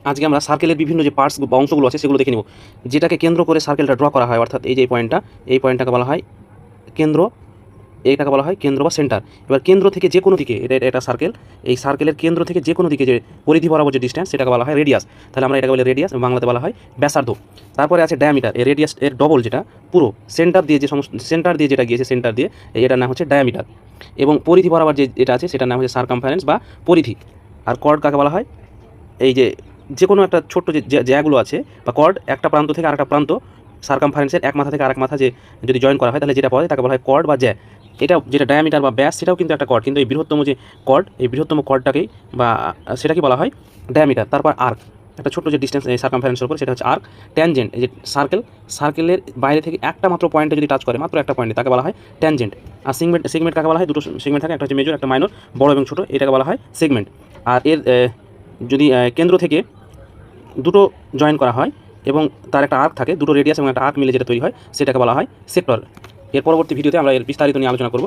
আজকে আমরা সার্কেলের বিভিন্ন যে পার্টস বা অংশগুলো আছে সেগুলো দেখে নিব। যেটাকে কেন্দ্র করে সার্কেলটা ড্র করা হয়, অর্থাৎ এই যে এই পয়েন্টটাকে বলা হয় কেন্দ্র, এইটাকে বলা হয় কেন্দ্র বা সেন্টার। এবার কেন্দ্র থেকে যে কোনো দিকে এটা সার্কেল, এই সার্কেলের কেন্দ্র থেকে যে কোনো দিকে যে পরিধি বরাবর যে ডিস্টেন্স সেটাকে বলা হয় রেডিয়াস। তাহলে আমরা এটাকে বলি রেডিয়াস, বাংলাতে বলা হয় ব্যাসার্ধ। তারপরে আছে ডায়ামিটার, এই রেডিয়াস এর ডবল, যেটা পুরো সেন্টার দিয়ে যে সমস্ত সেন্টার দিয়ে যেটা গিয়েছে সেন্টার দিয়ে, এটার নাম হচ্ছে ডায়ামিটার। এবং পরিধি বরাবর যেটা আছে সেটার নাম হচ্ছে সার্কামফারেন্স বা পরিধি। আর কর্ড কাকে বলা হয়? এই যে কোনো একটা ছোট্ট যে জ্যাগুলো আছে বা কর্ড, একটা প্রান্ত থেকে আরেকটা প্রান্ত সার্কামফারেন্সের এক মাথা থেকে আরেক মাথা যে যদি জয়েন করা হয় তাহলে যেটা পাওয়া যায় তাকে বলা হয় কর্ড বা জ্যা। এটা যেটা ডায়ামিটার বা ব্যাস সেটাও কিন্তু একটা কর্ড, কিন্তু এই বৃহত্তম যে কর্ড, এই বৃহত্তম কর্ডটাকেই বা সেটাকে বলা হয় ডায়ামিটার। তারপর আর্ক, একটা ছোট্ট যে ডিস্টেন্স এই সার্কামফারেন্সের উপর, সেটা হচ্ছে আর্ক। ট্যানজেন্ট, এই যে সার্কেলের বাইরে থেকে একটা মাত্র পয়েন্টে যদি টাচ করে, মাত্র একটা পয়েন্টে, তাকে বলা হয় ট্যানজেন্ট। আর সেগমেন্ট কাকে বলা হয়? দুটো সেগমেন্ট থাকে, একটা হচ্ছে মেজর, একটা মাইনর, বড় এবং ছোটো, এটাকে বলা হয় সেগমেন্ট। আর এর যদি কেন্দ্র থেকে দুটো জয়েন করা হয় এবং তার একটা আর্ক থাকে, দুটো রেডিয়াস এবং একটা আর্ক মিলে যেটা তৈরি হয় সেটাকে বলা হয় সেক্টর। এর পরবর্তী ভিডিওতে আমরা এর বিস্তারিত নিয়ে আলোচনা করব।